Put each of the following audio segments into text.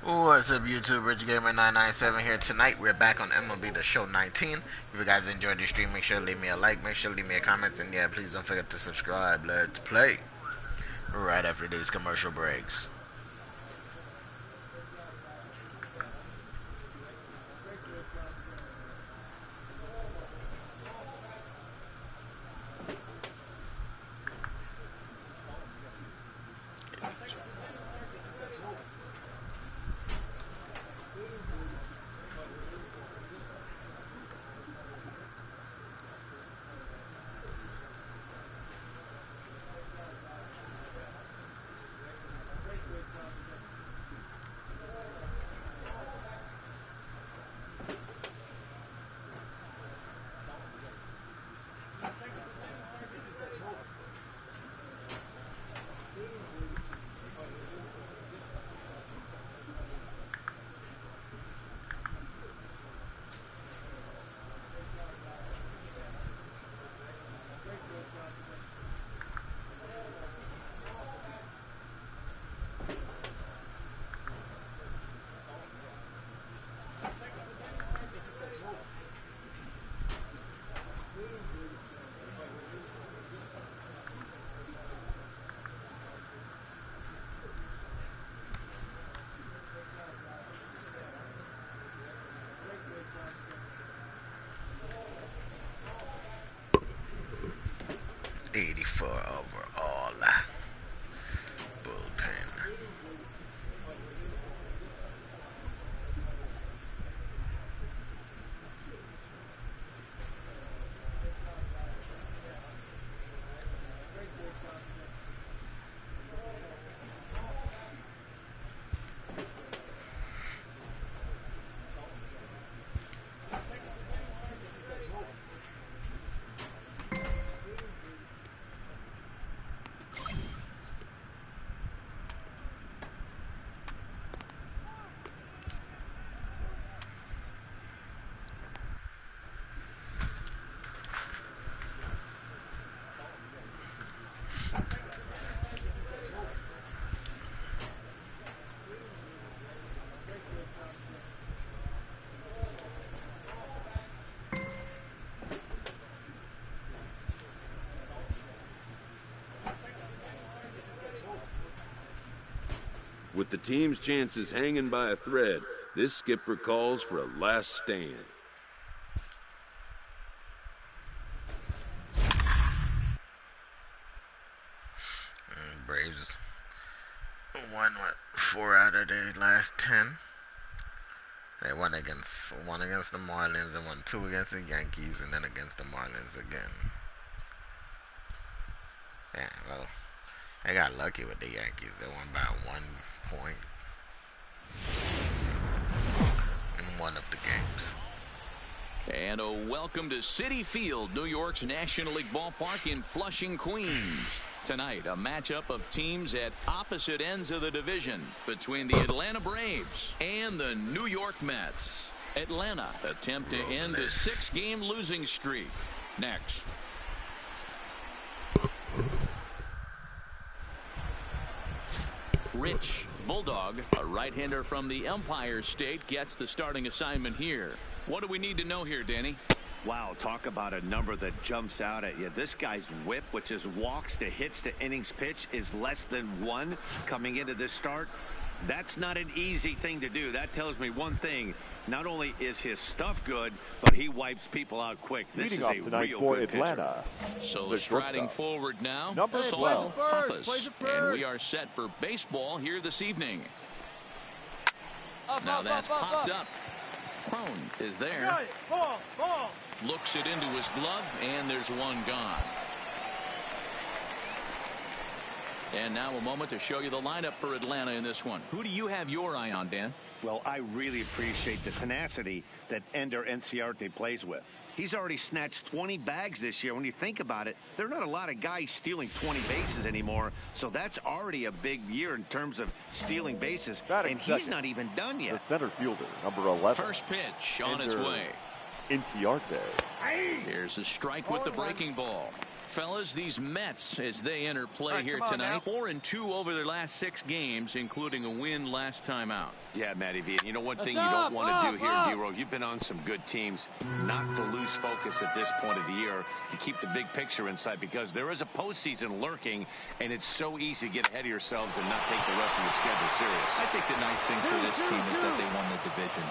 What's up, YouTube? Rich Gamer 997 here. Tonight we're back on MLB The Show 19. If you guys enjoyed the stream, make sure to leave me a like, make sure to leave me a comment, and yeah, please don't forget to subscribe. Let's play right after these commercial breaks. '84 overall bullpen. With the team's chances hanging by a thread, this skipper calls for a last stand. Braves won 4 out of their last 10. They won against the Marlins and won 2 against the Yankees and then against the Marlins again. Yeah, well, they got lucky with the Yankees. They won by 1 point in one of the games. And a welcome to Citi Field, New York's National League ballpark in Flushing, Queens. Tonight, a matchup of teams at opposite ends of the division between the Atlanta Braves and the New York Mets. Atlanta attempt to end a 6-game losing streak. Next. Rich Bulldog, a right-hander from the Empire State, gets the starting assignment here. What do we need to know here, Danny? Wow, talk about a number that jumps out at you. This guy's whip, which is walks to hits to innings pitch, is less than 1 coming into this start. That's not an easy thing to do. That tells me one thing. Not only is his stuff good, but he wipes people out quick. This is a real good Atlanta. So striding forward now, Number 12. Pappas. And we are set for baseball here this evening. Now that's popped up. Crone is there. Ball. Looks it into his glove, and there's one gone. And now a moment to show you the lineup for Atlanta in this one. Who do you have your eye on, Dan? Well, I really appreciate the tenacity that Ender Enciarte plays with. He's already snatched 20 bags this year. When you think about it, there are not a lot of guys stealing 20 bases anymore. So that's already a big year in terms of stealing bases. And he's not even done yet. The center fielder, number 11. First pitch on its way. Inciarte. Here's a strike with the breaking ball. Fellas, these Mets, as they enter play here tonight, 4-2 over their last 6 games, including a win last time out. Yeah, Matty V. You know, one thing you don't want to do here, D-Roll, you've been on some good teams, not to lose focus at this point of the year, to keep the big picture in sight, because there is a postseason lurking, and it's so easy to get ahead of yourselves and not take the rest of the schedule serious. I think the nice thing for this team is that they won the division.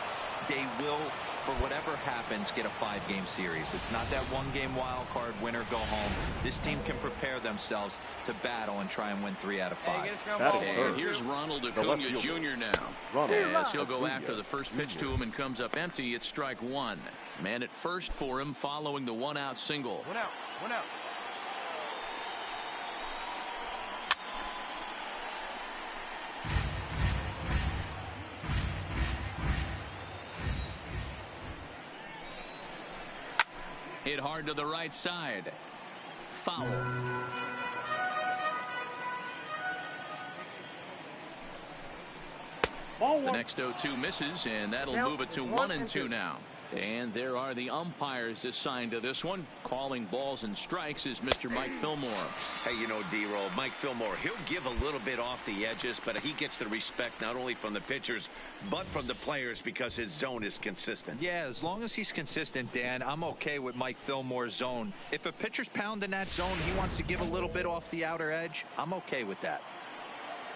They will, for whatever happens, get a 5-game series. It's not that 1-game wild card, win or go home. This team can prepare themselves to battle and try and win 3 out of 5. And here's Ronald Acuna Jr. now. As he'll go after the first pitch to him and comes up empty. It's strike 1. Man at first for him following the 1-out single. 1 out. 1 out. Hit hard to the right side. Foul. The next 0-2 misses, and that'll move it to 1-2 now. And there are the umpires assigned to this one. Calling balls and strikes is Mr. Mike Fillmore. Hey, you know, D-Roll, Mike Fillmore, he'll give a little bit off the edges, but he gets the respect not only from the pitchers, but from the players because his zone is consistent. Yeah, as long as he's consistent, Dan, I'm okay with Mike Fillmore's zone. If a pitcher's pounding that zone, he wants to give a little bit off the outer edge, I'm okay with that.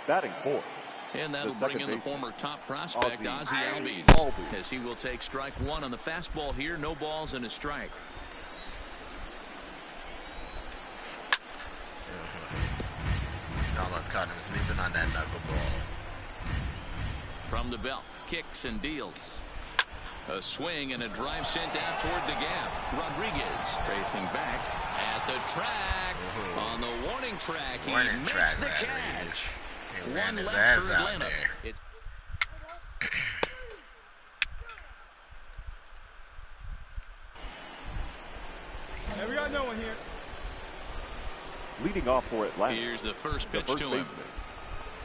Batting 4th. And that'll bring in the former top prospect, Ozzie Albies, as he will take strike 1 on the fastball here. No balls and a strike. Almost caught him sleeping on that knuckleball. From the belt, kicks and deals. A swing and a drive sent out toward the gap. Rodriguez racing back at the track. On the warning track, he makes the catch. He ran his ass out there. Hey, we got no one here. Leading off for Atlanta. Here's the first pitch to him.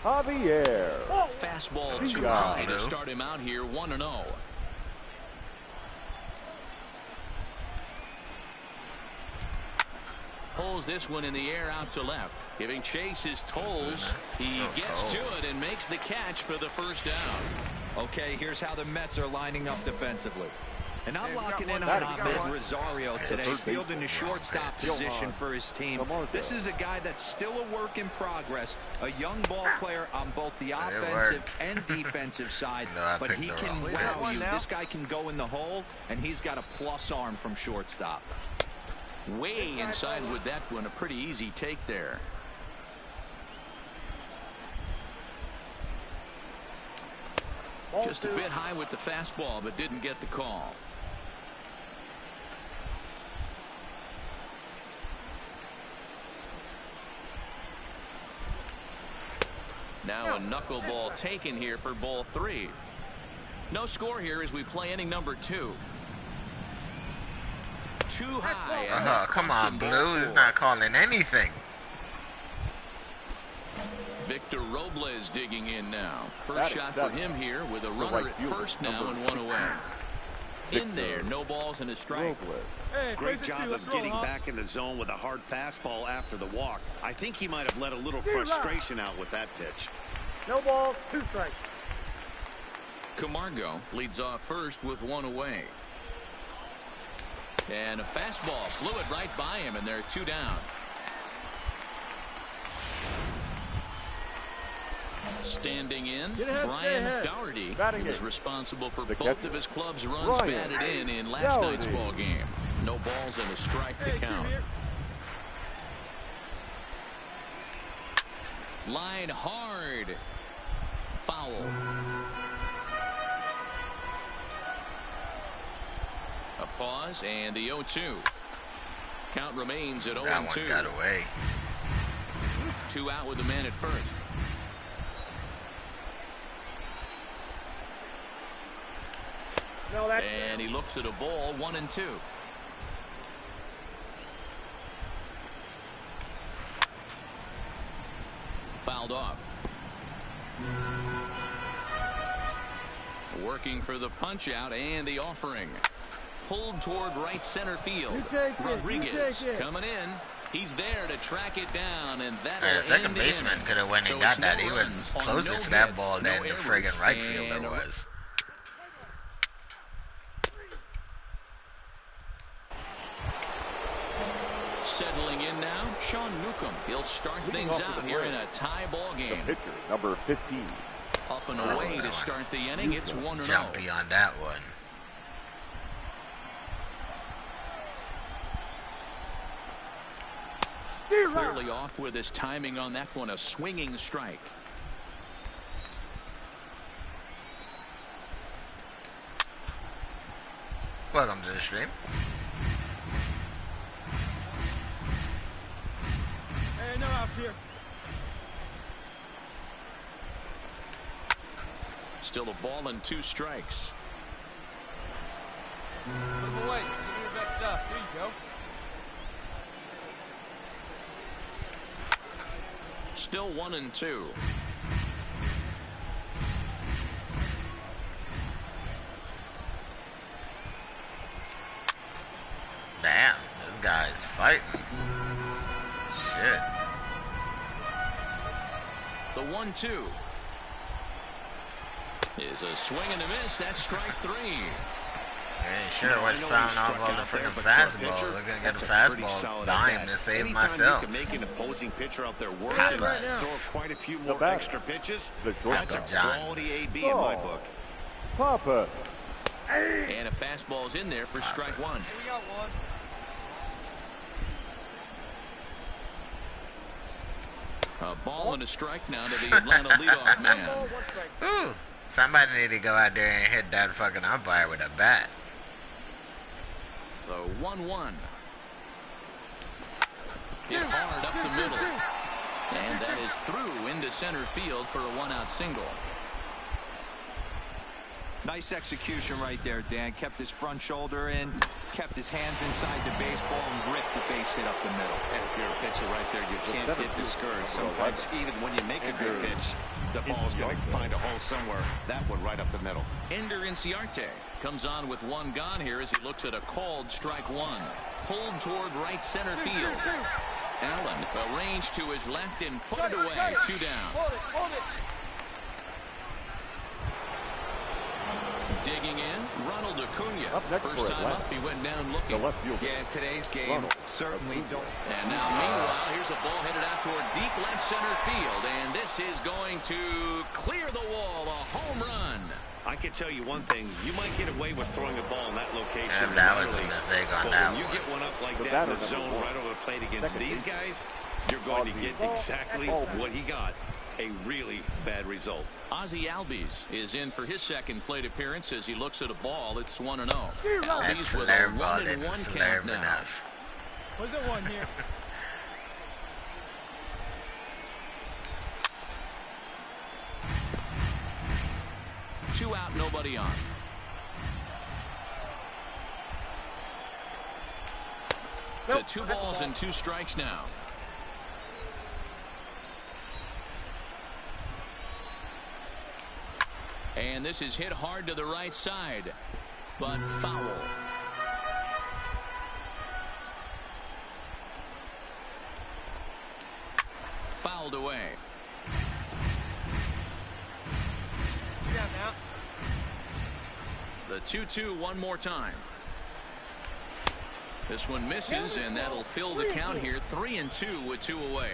Javier. Fastball too high to start him out here, 1-0. Pulls this one in the air out to left. Giving chase his tolls. He gets to it and makes the catch for the first down. Okay, here's how the Mets are lining up defensively. And I'm locking in on Ahmed Rosario today, fielding the shortstop position for his team. This is a guy that's still a work in progress, a young ball player on both the offensive and defensive side, but he can wow you. This guy can go in the hole, and he's got a plus arm from shortstop. Way inside with that one, a pretty easy take there. Just a bit high with the fastball, but didn't get the call. Now a knuckleball taken here for ball 3. No score here as we play inning number 2. Too high. Come on, Blue. He's not calling anything. Victor Robles digging in now. First shot for him here with a runner at first now and 1 away. In there, no balls and a strike. Hey, great job of getting back in the zone with a hard fastball after the walk. I think he might have let a little frustration out with that pitch. No balls, 2 strikes. Camargo leads off first with 1 away. And a fastball flew it right by him, and they're 2 down. Standing in, Brian Dougherty was responsible for both of his club's runs batted in last night's ball game. No balls and a strike to count. Line hard. Foul. A pause and the 0-2. Count remains at 0-2. That one got away. 2 out with the man at first. And he looks at a ball, 1-2. Fouled off. Working for the punch out and the offering. Pulled toward right center field. Rodriguez coming in. He's there to track it down, and that The second baseman could have went and got that. He was closer to that ball than the friggin' right fielder was. Settling in now, Sean Newcomb. He'll start things out here in a tie ball game. The pitcher, number 15. Up and away to start the inning. It's 1-0. Jumpy on that one. Clearly off with his timing on that one. A swinging strike. Welcome to the stream. Hey, no outs here. Still a ball and 2 strikes. Put him away. Give me your best stuff. There you go. Still 1-2. Damn, this guy's fighting. Shit. The 1-2 is a swing and a miss. That's strike 3. Man, sure was fouling off all the freaking fastballs. We're gonna get a fastball dime to save myself. You can make an opposing pitcher out there work Papa. and throw quite a few more extra pitches. That's a quality AB in my book. Papa. And a fastball's in there for strike 1. We got one. A ball and a strike now to the Atlanta leadoff man. Ball, 1 strike. Ooh, somebody need to go out there and hit that fucking umpire with a bat. The 1-1. Hit hard up the middle. And that is through into center field for a 1-out single. Nice execution right there, Dan. Kept his front shoulder in, kept his hands inside the baseball, and ripped the base hit up the middle. And if you're a pitcher right there, you can't get discouraged. Sometimes even when you make a good pitch, the ball's going to find a hole somewhere. That one right up the middle. Ender Inciarte comes on with 1 gone here as he looks at a called strike 1. Pulled toward right center field. Allen arranged to his left and put it away. 2 down. Hold it. Digging in, Ronald Acuna. Up next First for time Atlanta. up, he went down The looking. left fielder. Yeah, in today's game, Ronald. certainly don't. And now, meanwhile, here's a ball headed out toward deep left center field. And this is going to clear the wall. A home run. I can tell you one thing. You might get away with throwing a ball in that location. And that was a mistake on but that when you one. get one up like The that in batter, the number zone 1. right over the plate against Second these base. guys, you're going to get Ball. exactly Ball. what he got. A really bad result. Ozzie Albies is in for his second plate appearance as he looks at a ball. It's 1-0. That Albies with a slurve ball 1-1 didn't count slurve now. enough. Where's that one here? Two out, nobody on. To 2 balls and 2 strikes now. And this is hit hard to the right side, but foul. Fouled away. 2 down now. The 2-2 one more time. This one misses, and that'll fill the count here. 3-2 with 2 away.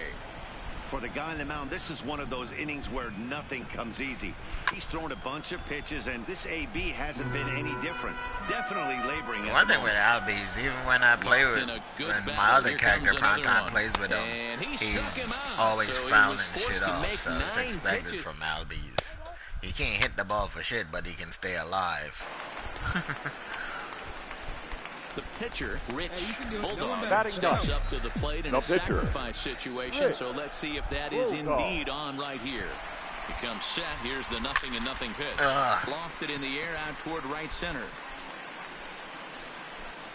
For the guy on the mound, this is one of those innings where nothing comes easy. He's thrown a bunch of pitches, and this AB hasn't been any different. Definitely laboring at One the thing with moment. Albies, even when I play with, In a good when my battle, other here character comes another Primetime one. plays with And him, he struck he's him out, always so he fouling was forced shit to off, make so it's 9 expected pitches. from Albies. He can't hit the ball for shit, but he can stay alive. The pitcher, Rich Hey, you can do it. No one Bulldog, batting steps done. up to the plate in No a pitcher. sacrifice situation. Rich So let's see if that is Bulldog. indeed on right here. He comes set. Here's the 0-0 pitch. Ugh. Lofted in the air out toward right center.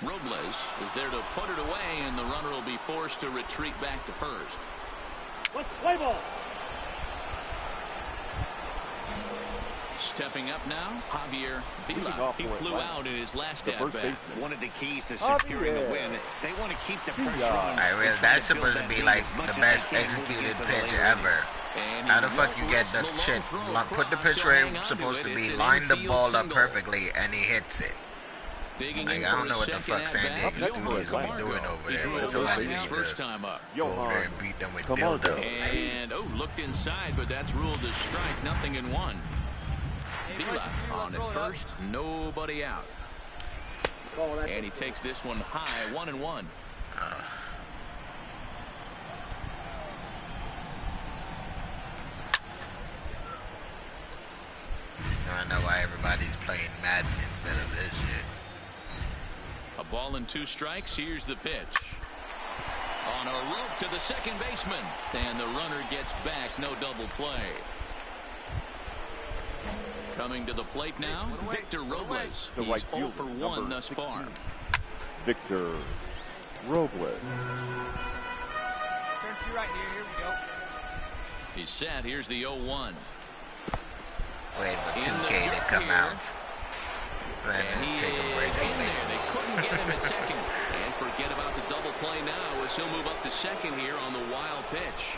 Robles is there to put it away, and the runner will be forced to retreat back to first. Let's play ball. Stepping up now, Javier Vila. He flew out in his last at-bat. One of the keys to securing the win. They want to keep the pressure on. That's supposed to be like the best executed pitch ever. How the fuck you get the shit? Put the pitch where it's supposed to be, line the ball up perfectly, and he hits it. Like, I don't know what the fuck San Diego Studios will be doing over there, but somebody needs to go over there and beat them with dildos. And, looked inside, but that's ruled a strike. Nothing in one. Vila on at first, nobody out. And he takes this one high, 1-1. Now I know why everybody's playing Madden instead of this shit. A ball and 2 strikes. Here's the pitch. On a rope to the second baseman. And the runner gets back. No double play. Coming to the plate now, Victor Robles. He's 0 for 1 thus far. Victor Robles. Turn to right here. Here we go. He's set. Here's the 0-1. Wait for 2K to come out. Then take a break from They baseball. couldn't get him at second. And forget about the double play now as he'll move up to second here on the wild pitch.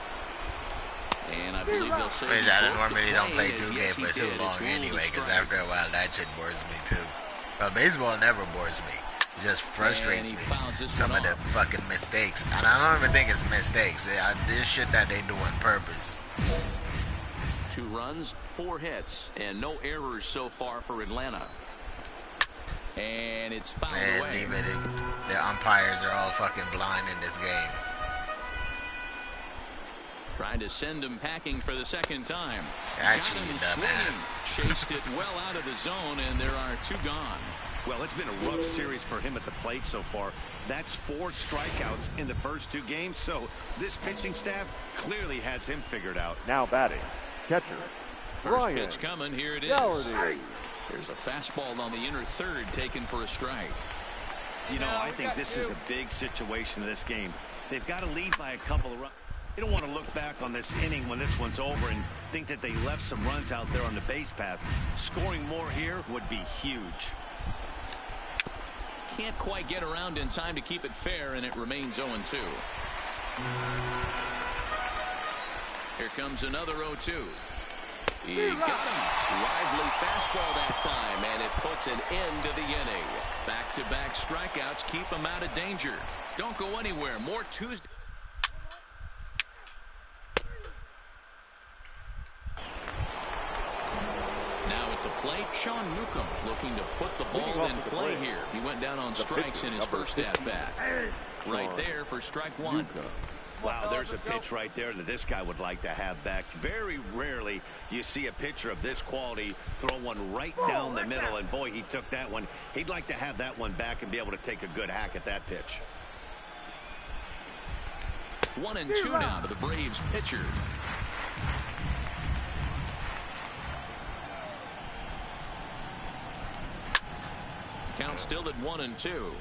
And I believe they'll say I normally don't play 2K for too long anyway, because after a while that shit bores me too. Well, baseball never bores me. It just frustrates me. Some of the fucking mistakes. And I don't even think it's mistakes. This shit that they do on purpose. 2 runs, 4 hits, and no errors so far for Atlanta. And it's fouled away. Leave it. The umpires are all fucking blind in this game. Trying to send him packing for the second time. Actually, Got him you dumbass. swinging. Chased it well out of the zone, and there are 2 gone. Well, it's been a rough series for him at the plate so far. That's 4 strikeouts in the first 2 games, so this pitching staff clearly has him figured out. Now batting, catcher. First Ryan pitch coming. Here it is. Galladay. There's a fastball on the inner third taken for a strike. You know, I think this is a big situation in this game. They've got to lead by a couple of runs. They don't want to look back on this inning when this one's over and think that they left some runs out there on the base path. Scoring more here would be huge. Can't quite get around in time to keep it fair, and it remains 0-2. Here comes another 0-2. He got him. Lively fastball that time, and it puts an end to the inning. Back-to-back strikeouts keep him out of danger. Don't go anywhere. More Tuesday. Now at the plate, Sean Newcomb looking to put the ball in play here. He went down on strikes in his first at-bat. Right there for strike 1. Wow, there's a pitch right there that this guy would like to have back. Very rarely do you see a pitcher of this quality throw one right down the middle, and boy, he took that one. He'd like to have that one back and be able to take a good hack at that pitch. 1-2 now to the Braves pitcher. Count still at 1-2.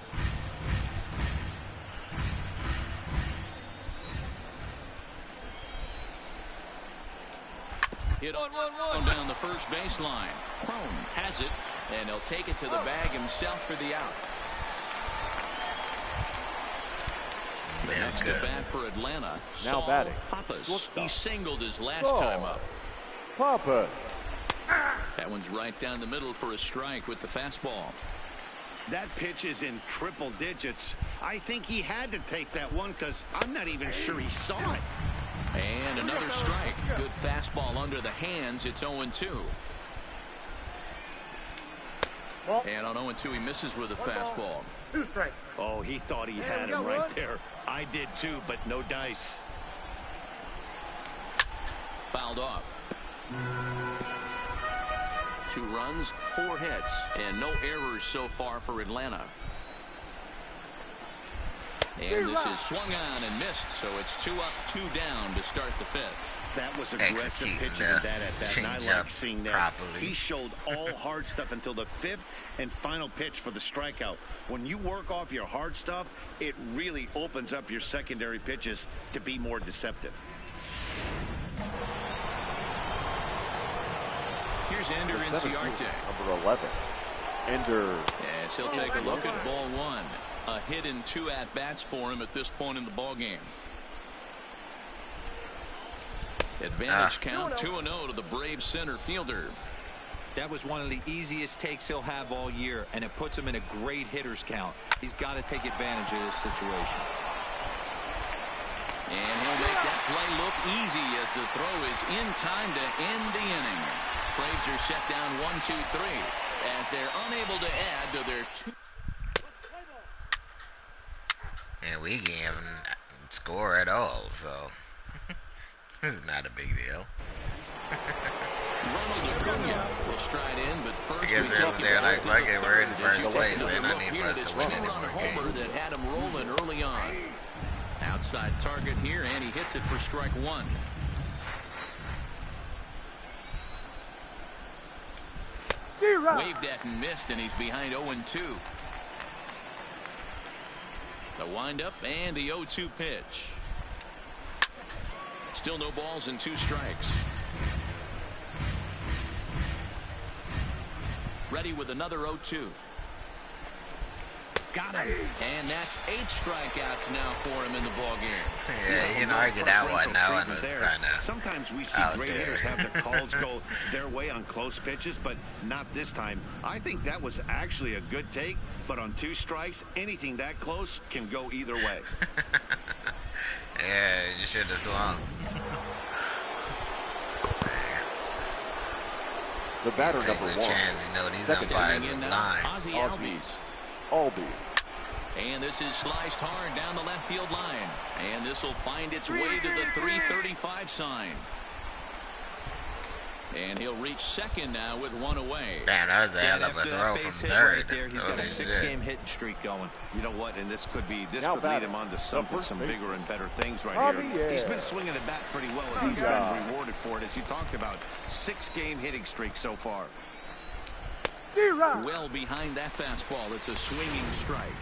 Hit on down the first baseline. Crone has it, and he'll take it to the bag himself for the out. The next at bat for Atlanta. Now batting. Pappas. He singled his last time up. Pappas. That one's right down the middle for a strike with the fastball. That pitch is in triple digits. I think he had to take that one because I'm not even sure he saw it. And another strike. Good fastball under the hands. It's 0-2. And on 0-2, he misses with a fastball. Oh, he thought he had him right there. I did too, but no dice. Fouled off. 2 runs, 4 hits, and no errors so far for Atlanta. And this is swung on and missed, so it's 2 up, 2 down to start the 5th. That was aggressive pitching in that at bat, and I like seeing that. Properly. He showed all hard stuff until the 5th and final pitch for the strikeout. When you work off your hard stuff, it really opens up your secondary pitches to be more deceptive. Here's Here's Ender The center Inciarte. fielder, number 11. Ender. Yes, he'll take a look at ball one. A hit and 2 at-bats for him at this point in the ball game. Advantage count 2-0 to the Braves center fielder. That was one of the easiest takes he'll have all year, and it puts him in a great hitter's count. He's got to take advantage of this situation. And he'll make that play look easy as the throw is in time to end the inning. Braves are set down 1-2-3 as they're unable to add to their And we can't even score at all, so this is not a big deal. Ronald Acuna will stride in, but first I guess they're like, fuck it, we're in first place, and and I need for us to win any more games. that had him rolling early on. Outside target here, and he hits it for strike one. Waved at and missed, and he's behind 0-2. The windup and the 0-2 pitch. Still no balls and 2 strikes. Ready with another 0-2. Got him. And that's 8 strikeouts now for him in the ballgame. Yeah, you know, I get that one now, and it's kind of sometimes we see great hitters have their calls go their way on close pitches, but not this time. I think that was actually a good take, but on 2 strikes, anything that close can go either way. Yeah, you should have swung. The batter, Take number the 1. chance, you know, these Second umpires Coming in are now, blind. Ozzie Albies. Albies. And this is sliced hard down the left field line. And this will find its way to the 335 sign. And he'll reach second now with 1 away. Damn, that was a hell of a throw from third. Right there, he's got a 6-game hitting streak going. You know what? And this could be Now lead batting, him on to some bigger and better things right Bobby, here. yeah. He's been swinging the bat pretty well, and he's been rewarded for it, as you talked about. 6-game hitting streak so far. Well behind that fastball. It's a swinging strike.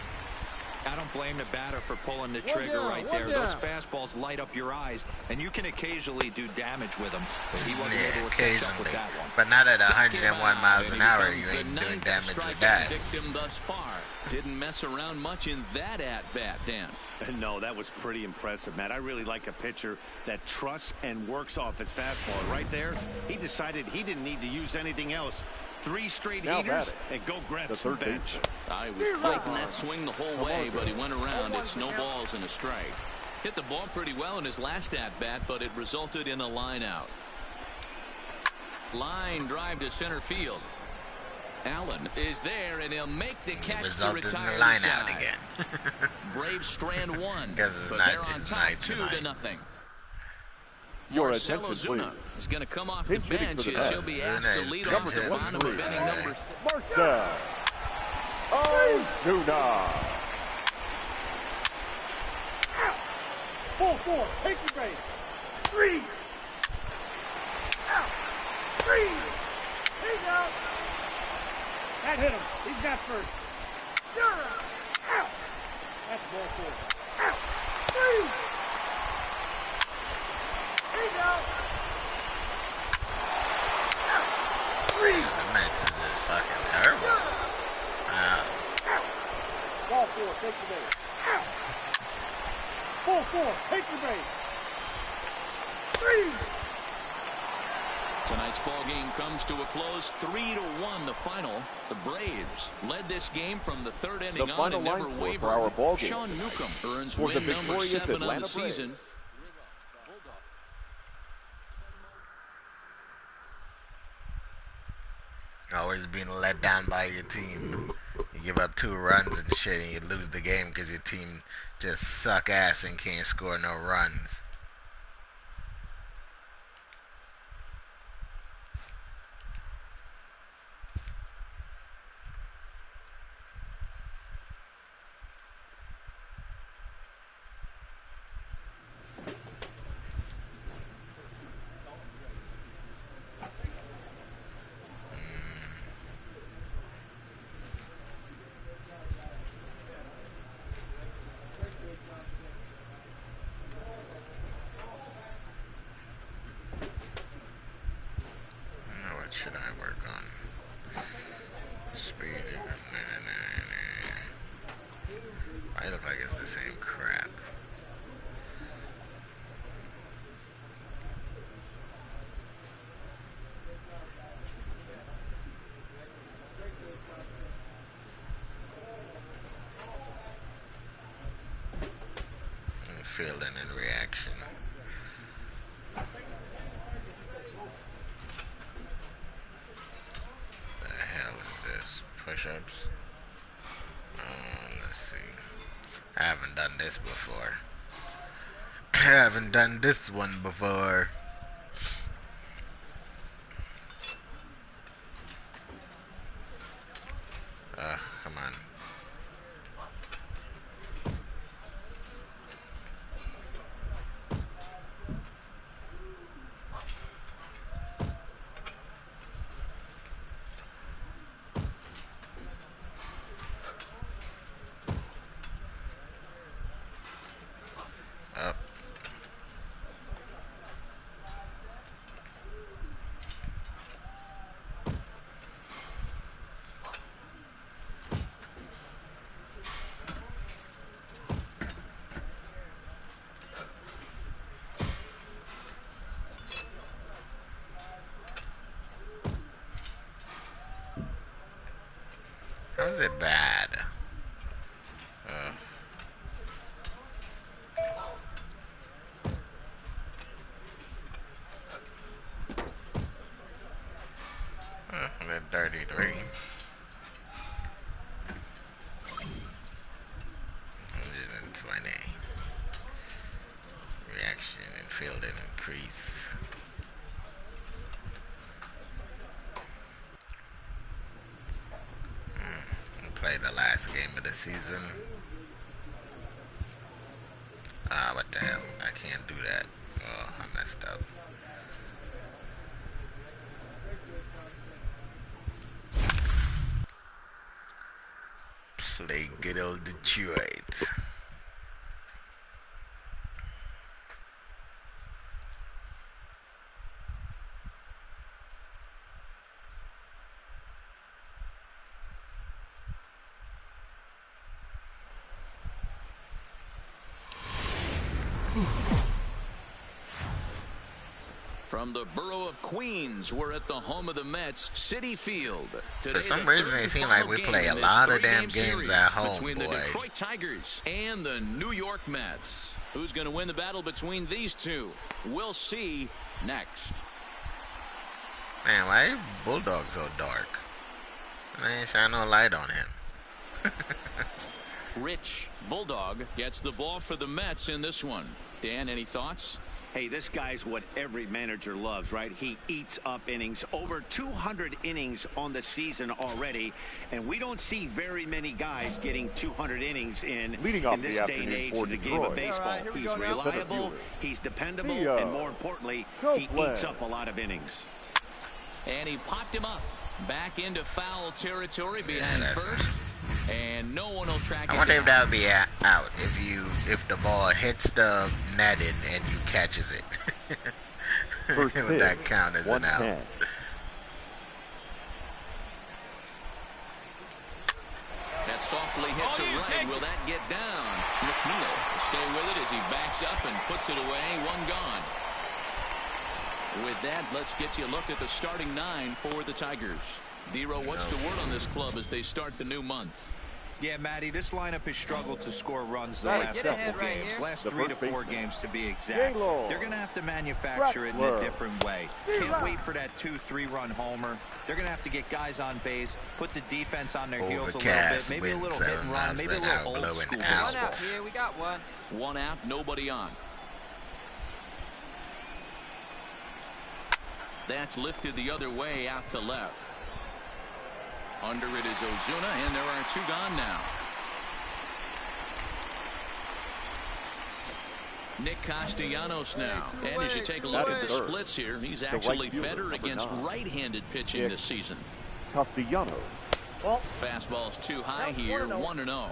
I don't blame the batter for pulling the trigger right there. Those fastballs light up your eyes, and you can occasionally do damage with them. But he wasn't able to catch up with Occasionally. that one. But not at 101 miles And an he hour, becomes you the ain't doing 9th damage with strikeout that. victim thus far. Didn't mess around much in that at-bat, Dan. No, that was pretty impressive, Matt. I really like a pitcher that trusts and works off his fastball. Right there, he decided he didn't need to use anything else. 3 straight Now heaters, batting, and go grab the some third bench. I was fighting that swing the whole way, but he went around. It's no balls and a strike. Hit the ball pretty well in his last at-bat, but it resulted in a line out. Line drive to center field. Allen is there, and he'll make the catch to Resulted in retire the the line side. out again. Braves strand 1, Because it's but not they're on just top night 2-0. Your Marcell attention, Ozuna please. is going to come off the Pinch hitting bench for the as Mets. he'll be asked Ozuna to lead is off the pinch bottom hitting of for inning the number. Marcell Ozuna. Full 4. Take your base. 3. Out. 3. He's out. That hit him. He's got first. You're out. That's ball 4. Out. 3. He's out. Out. 3. The Mets is just fucking terrible. Wow. Ball 4. Take the base. Out. Full 4. Take the base. 3. Tonight's ball game comes to a close, 3-1 the final. The Braves led this game from the third inning The on final and never line score wavered. for our ball game. Sean Newcomb earns For the win number victorious 7 on the Atlanta Braves. season. Always being let down by your team. You give up 2 runs and shit, and you lose the game because your team just suck ass and can't score no runs. fielding and reaction. The hell is this? Push-ups? Let's see. I haven't done this before. I haven't done this one before. Come on. Up. How is it bad? The 33. 120. Reaction and fielding increase. Play the last game of the season. What the hell? I can't do that. Oh, I messed up. Play good old Detroit. From the borough of Queens, we're at the home of the Mets, Citi Field. Today, For some reason, it seems like we play a lot of damn games at home, between boy. the Detroit Tigers and the New York Mets. Who's going to win the battle between these two? We'll see next. Man, why is Bulldog so dark? I ain't shine no light on him. Rich Bulldog gets the ball for the Mets in this one. Dan, any thoughts? Hey, this guy's what every manager loves, right? He eats up innings. Over 200 innings on the season already. And we don't see very many guys getting 200 innings in this day and age in the game of baseball. He's reliable, he's dependable, and more importantly, he eats up a lot right. And he popped him up. Back into foul territory behind first. And no one will track it I wonder down. if that would be out if the ball hits the netting and you catches it. Would that count as an out? That softly hit to right. Will that get down? McNeil will stay with it as he backs up and puts it away. One gone. With that, let's get you a look at the starting nine for the Tigers. Dero, what's the word on this club as they start the new month? Yeah, Matty, this lineup has struggled to score runs the last couple games. Last 3 to 4 games to be exact. They're going to have to manufacture it in a different way. Can't wait for that 2-3 run homer. They're going to have to get guys on base, put the defense on their heels a little bit, maybe a little hit and run, maybe a little old school. One out here, we got one. One out, nobody on. That's lifted the other way out to left. Under it is Ozuna, and there are 2 gone now. Nick Castellanos now. And as you take a look at the splits here, he's actually better against right-handed pitching this season. Castellanos. Fastball's too high here, 1-0.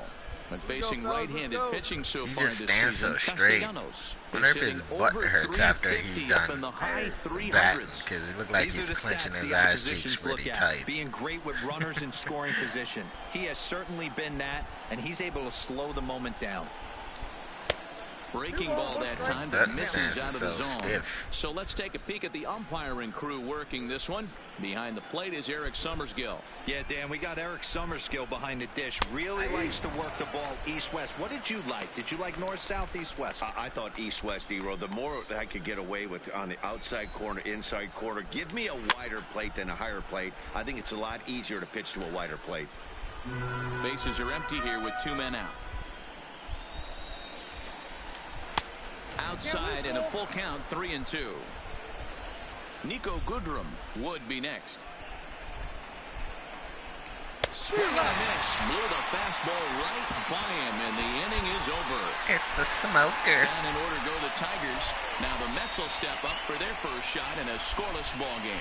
But facing right-handed pitching so far this stands season, so straight. Castellanos Wonder if is his hitting butt over hurts after he's 350 up in done the high batting, 300s. because it looked like These he's are the clenching stats his the ass oppositions cheeks look pretty at. tight. Being great with runners in scoring position. He has certainly been that, and he's able to slow the moment down. Breaking ball that time, That but misses stance out is of the so zone. stiff. So let's take a peek at the umpiring crew working this one. Behind the plate is Eric Summersgill. Yeah, Dan, we got Eric Summersgill behind the dish. Really likes to work the ball east-west. What did you like? Did you like north-south, east-west? I thought east-west, D-Row. The more I could get away with on the outside corner, inside corner, give me a wider plate than a higher plate. I think it's a lot easier to pitch to a wider plate. Bases are empty here with 2 men out. Outside and a full count, 3-2. Nico Goodrum would be next. Swing and a miss. Blew the fastball right by him, and the inning is over. It's a smoker. And in order to go the Tigers, now the Mets will step up for their first shot in a scoreless ball game.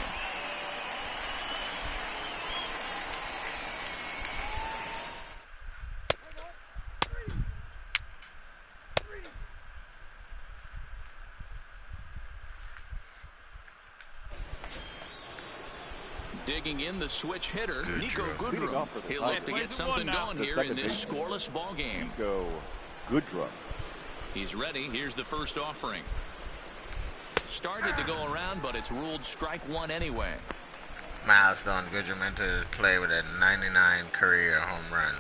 Digging in the switch hitter, Nico Goodrum. He'll look to get something going here in this scoreless ball game. Nico Goodrum. He's ready. Here's the first offering. Started to go around, but it's ruled strike one anyway. Milestone. Goodrum entered play with a 99 career home run.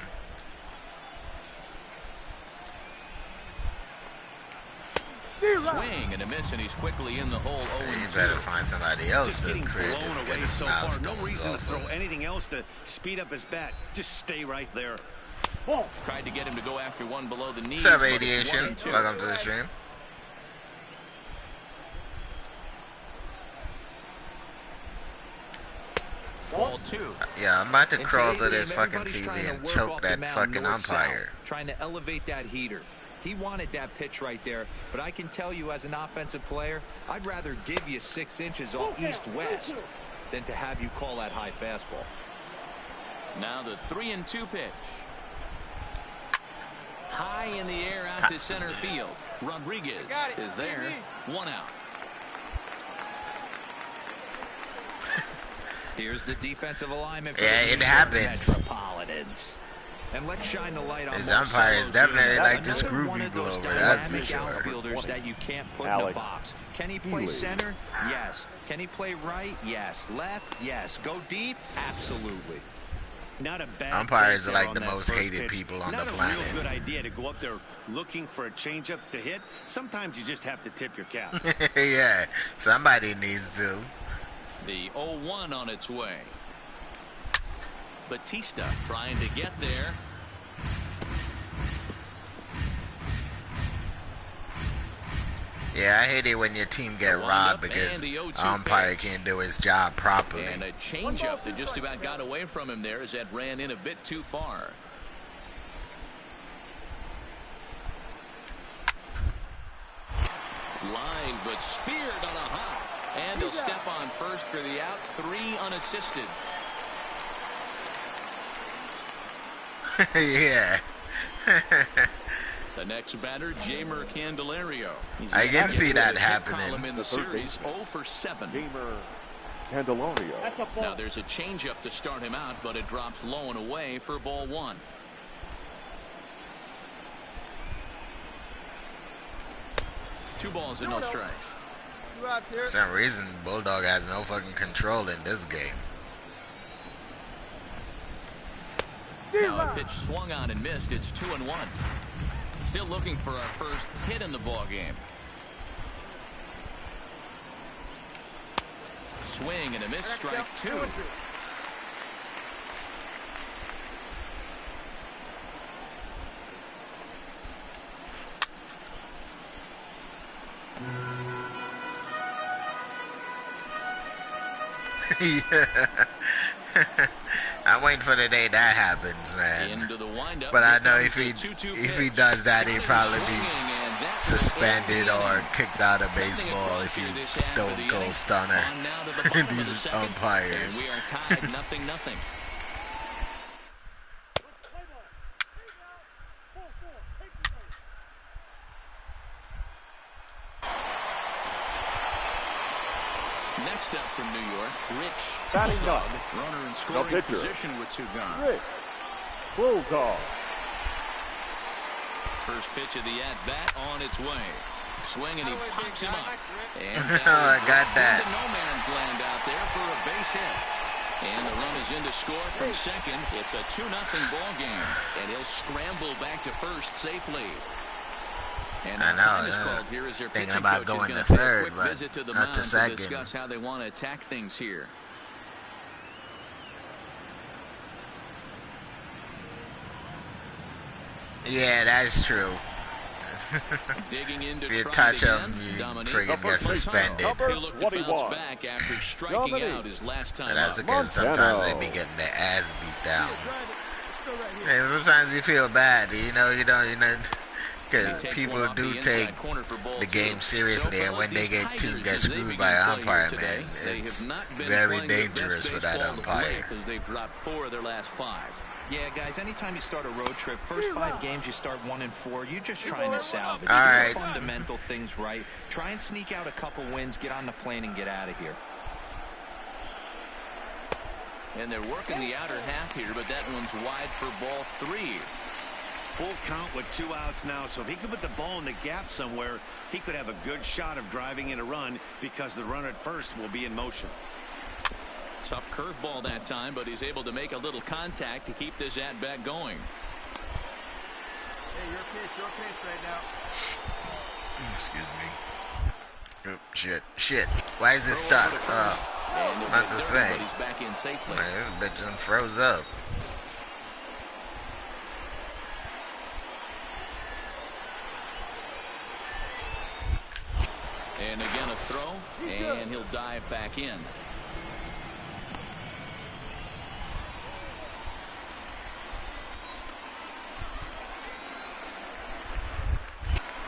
Swing and a miss, and he's quickly in the hole. You better find somebody else Just to getting credit blown to away get his so far. No milestones reason to off throw of. anything else to speed up his bat. Just stay right there. Tried to get him to go after one below the knees. What's up, but it's Aviation? 1-2. Welcome to the stream. Ball 2. Yeah, I'm about to In crawl today's to this game, fucking everybody's TV trying to and work choke off the that mound fucking north-south, umpire. trying to elevate that heater. He wanted that pitch right there, but I can tell you as an offensive player, I'd rather give you 6 inches off east-west than to have you call that high fastball. Now the 3-2 pitch. High in the air out to center field. Rodriguez is there. 1 out. Here's the defensive alignment for Yeah, the it New York happens. Metropolitans. And let's shine the light on His Marcelo umpire is definitely Zuna. like this Another groovy one of those blower, that's for dynamic sure. outfielders that you can't put in a Alex box. Can he play Healy. center? Yes. Can he play right? Yes. Left? Yes. Go deep? Absolutely. Not a bad Umpires take are there like on the that most first hated pitch. people on Not the a planet. real good idea to go up there looking for a changeup to hit. Sometimes you just have to tip your cap. Yeah, somebody needs to. The 0-1 on its way. Batista trying to get there. Yeah, I hate it when your team get robbed because and the 0-2 umpire pitch. can't do his job properly. And a changeup that just about got away from him there as that ran in a bit too far. Line, but speared on a hop. And he'll step on first for the out. 3 unassisted. Yeah. The next batter, Jamer Candelario. He's I in can the see that hit happening. column in the The third series, baseman. 0 for 7. Jamer Candelario. That's a ball. Now there's a changeup to start him out, but it drops low and away for ball 1. Two balls and no strikes. For some reason, Bulldog has no fucking control in this game. Now a pitch swung on and missed. It's 2-1. Still looking for our first hit in the ball game. Swing and a miss. Strike 2. Yeah. I'm waiting for the day that happens, man. Into the windup. But I know Here if comes the 2-2 he pitch. does that, he'd Started probably be swinging, and that will suspended end the or inning. kicked out of Nothing baseball across if he here this half of stone the cold inning. stunner. On now to the bottom of the These second, umpires. And we are tied 0-0. Next up from New York, Rich Batting Bulldog. up. Runner in scoring pitcher. position with 2 gone. Rich Bulldog. First pitch of the at-bat on its way. Swing, and he pops him up. And I got that. No man's land out there for a base hit. And the run is in to score from second. It's a 2-0 ball game. And he'll scramble back to first safely. And I know. Thinking about going to third, but not to second. To discuss how they want to attack things here. Yeah, that's true. If you touch him, you friggin' get suspended. Back after striking out his last time. And that's because sometimes they be getting their ass beat down. And sometimes you feel bad, you know, because people do take the game seriously, and when they get screwed by an umpire, man, it's very dangerous for that umpire. They've dropped 4 of their last 5. Yeah, guys, anytime you start a road trip, first 5 games you start 1-4, you're just trying to salvage. All right. Fundamental things right. Try and sneak out a couple wins, get on the plane, and get out of here. And they're working the outer half here, but that one's wide for ball 3. Full count with 2 outs now, so if he could put the ball in the gap somewhere, he could have a good shot of driving in a run because the runner at first will be in motion. Tough curveball that time, but he's able to make a little contact to keep this at-bat going. Hey, your pitch right now. Excuse me. Oh, shit. Why is it stuck? Not the same. He's back in safely. Man, this bitch done froze up. And again a throw, and he'll dive back in.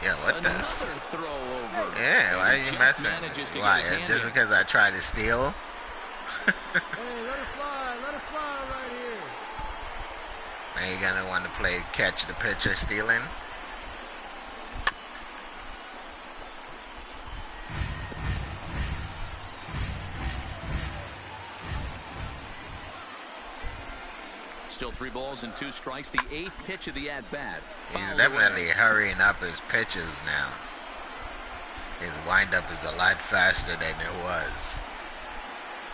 Yeah, what the? Another throw over. Yeah, why are you messing? Why? Just because I tried to steal? Hey, let it fly right here. Now you gonna want to play catch the pitcher stealing? Still 3 balls and 2 strikes. The 8th pitch of the at-bat. He's definitely hurrying up his pitches now. His windup is a lot faster than it was.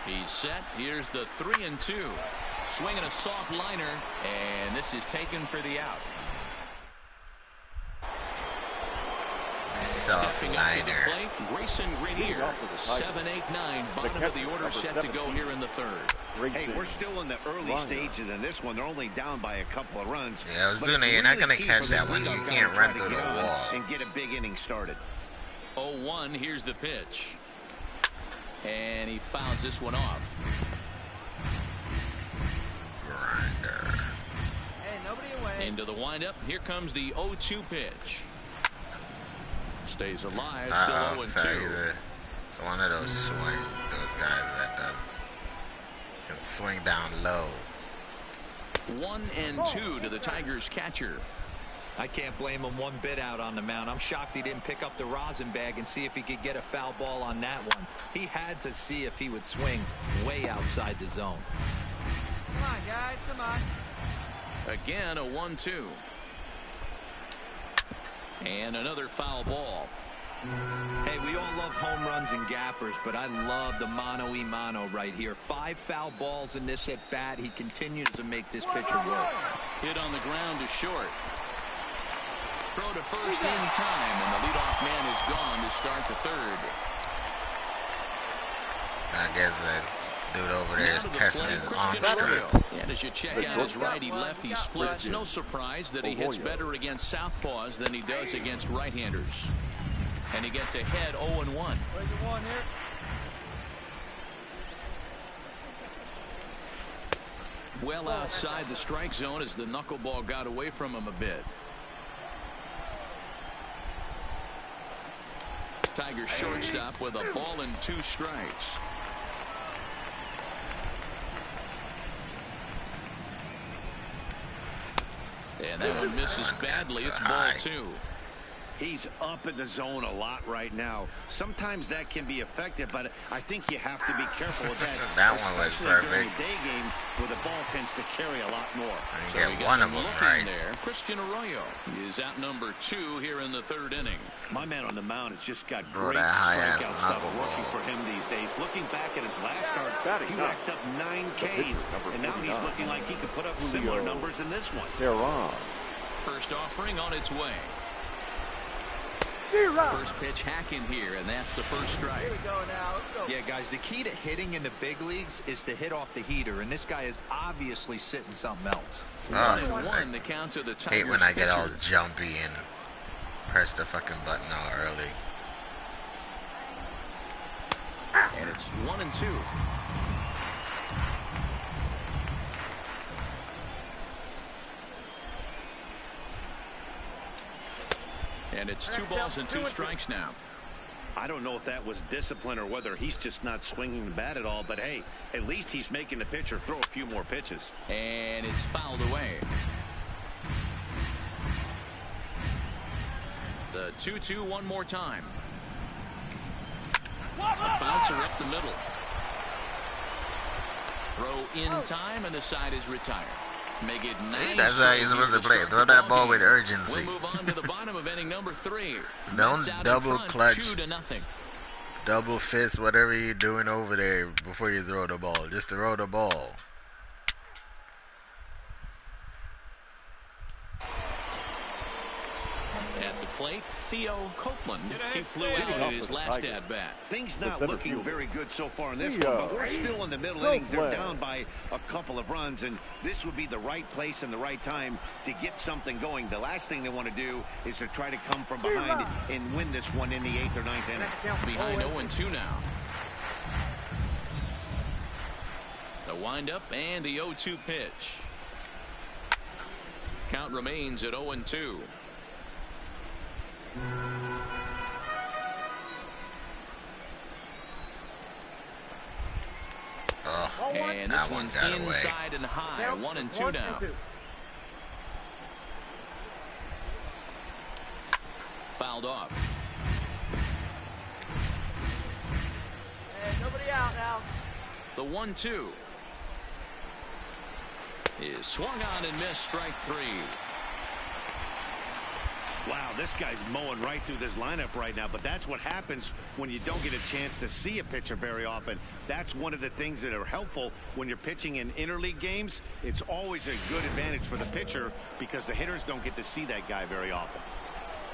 He's set. Here's the 3-2. Swinging a soft liner, and this is taken for the out. Soft liner. Grayson Greenier, 7-8-9, bottom of the order, set to go here in the 3rd. Hey, we're still in the early stages in this one. They're only down by a couple of runs. Yeah, Ozuna, you're not going to catch that one. You can't run through the wall. And get a big inning started. 0-1, here's the pitch. And he fouls this one off. Grinder. Hey, nobody away. Into the windup. Here comes the 0-2 pitch. Stays alive. Still 0-2. Sorry, it's one of those guys that can swing down low. 1-2 to the Tigers catcher. I can't blame him one bit out on the mound. I'm shocked he didn't pick up the rosin bag and see if he could get a foul ball on that one. He had to see if he would swing way outside the zone. Come on, guys, come on. Again, a 1-2. And another foul ball. Hey, we all love home runs and gappers, but I love the mano-y-mano right here. 5 foul balls in this at bat. He continues to make this pitcher work. Hit on the ground to short. Throw to first in time, and the leadoff man is gone to start the 3rd. I guess that dude over there is testing his arm strength. And as you check out his righty-lefty splits, no surprise that he hits better against southpaws than he does against right-handers. And he gets ahead 0-1. Well outside the strike zone as the knuckleball got away from him a bit. Tigers shortstop with a ball and 2 strikes. And that one misses badly. It's ball 2. He's up in the zone a lot right now. Sometimes that can be effective, but I think you have to be careful with that. That one was especially during perfect. a day game where the ball tends to carry a lot more. And So get we got one of him them looking right. there. Christian Arroyo is out number 2 here in the 3rd inning. My man on the mound has just got Bro, great that high-ass strikeout stuff working knuckleball. for him these days. Looking back at his last start, Batting he up. racked up 9 Ks, and now he's 49. looking like he could put up similar numbers in this one. They're on. First offering on its way. First pitch hacking here, and that's the first strike. Here we go now. Let's go. Yeah, guys, the key to hitting in the big leagues is to hit off the heater, and this guy is obviously sitting something else. 1-1 the count to the Tigers. Hate when I get all pitcher. jumpy and press the fucking button all early. And it's 1-2. And it's 2 balls and 2 strikes now. I don't know if that was discipline or whether he's just not swinging the bat at all, but hey, at least he's making the pitcher throw a few more pitches. And it's fouled away. The 2-2 one more time. A bouncer up the middle. Throw in time, and the side is retired. Make it 9. See, that's how you're supposed to play. Throw that ball with urgency. We'll move on to the bottom of inning number 3. Don't Mets out in double front, clutch. 2-0. Double fist, whatever you're doing over there before you throw the ball. Just throw the ball. At the plate, Theo Copeland. He flew out at his last at-bat. Things not center looking fielder. very good so far in this Theo. one, but we're still in the middle Go innings. They're play. down by a couple of runs, and this would be the right place and the right time to get something going. The last thing they want to do is to try to come from behind and win this one in the 8th or 9th inning. Behind 0-2 now. The windup and the 0-2 pitch. Count remains at 0-2. Oh, And that this one one's got away. inside and high. 1-2 now. Fouled off. And nobody out now. The 1-2 is swung on and missed. Strike 3. Wow, this guy's mowing right through this lineup right now, but that's what happens when you don't get a chance to see a pitcher very often. That's one of the things that are helpful when you're pitching in interleague games. It's always a good advantage for the pitcher because the hitters don't get to see that guy very often.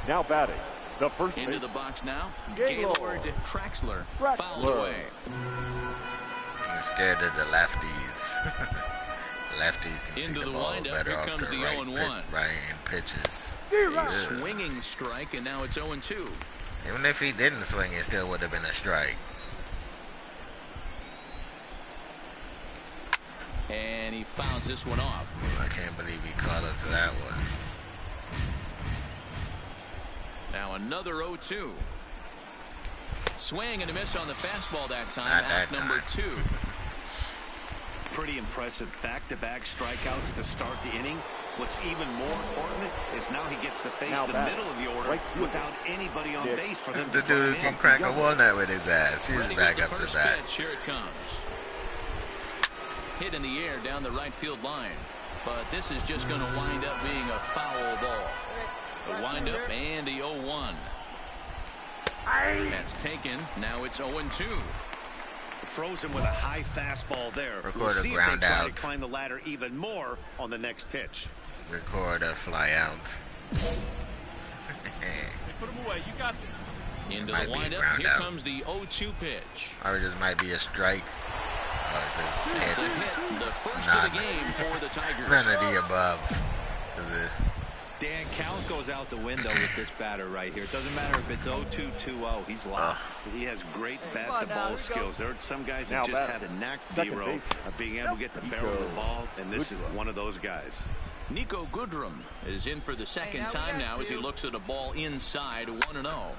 Now batting. The first Into base. the box now. Gaylord. Gaylord Traxler Traxler. fouled away. I'm scared of the lefties. Lefties can Into see the the ball windup. better Here off comes the the right, 0-1. right hand pitches. A Yeah. swinging strike, and now it's 0-2. Even if he didn't swing, it still would have been a strike. And he fouls this one off. I can't believe he caught up to that one. Now another 0-2. Swing and a miss on the fastball that time. Not Out that number time. 2. Pretty impressive back-to-back strikeouts to start the inning. What's even more important is now he gets to face Now the batting. middle of the order Right fielder. without anybody on Dick. base for This them the to dude drive who can in. crack a walnut with his ass. He's Ready back with up the to first bat. pitch. Here it comes. Hit in the air down the right field line. But this is just going to wind up being a foul ball. The windup and the 0-1. That's taken. Now it's 0-2. Frozen with a high fastball there. Record We'll a see if ground they try out. to climb the ladder even more on the next pitch. Record a fly out. Put him away. You got this. Into Might the be windup. ground Here out. comes the 0-2 pitch. Or it just might be a strike. Or That's it's a a hit. hit. The first None. of the game for the Tigers. None of the above. Is it? Dan, count goes out the window with this batter right here. It doesn't matter if it's 0-2, 2-0. He's locked. He has great Come on now, bat-to-ball here we go. skills. There are some guys Now that just batting. had a knack, Second D-Row, base. of being able to get the barrel of the ball, and this is Goodrum. one of those guys. Nico Goodrum is in for the second Hey, now we time got now as he two. looks at a ball inside 1-0.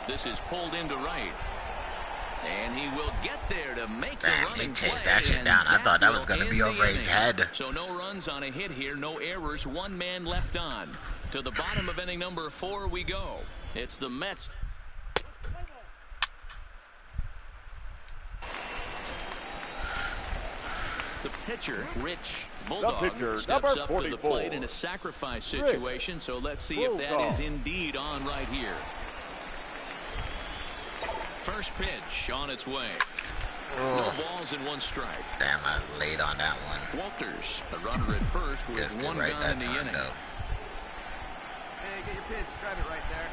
This is pulled into right. And he will get there to make the Damn, running he chased play, that shit and down. I thought that will was gonna end be the over his inning. head. So no runs on a hit here, no errors, one man left on. To the bottom of inning number 4 we go. It's the Mets. The pitcher, Rich Bulldog, steps up to the plate in a sacrifice situation, so let's see if that is indeed on right here. First pitch on its way. No balls and 1 strike. Damn, I was late on that one. Walters, a runner at first with Guess 1 right gun in the time, inning. though. Hey, get your pitch. Drive it right there.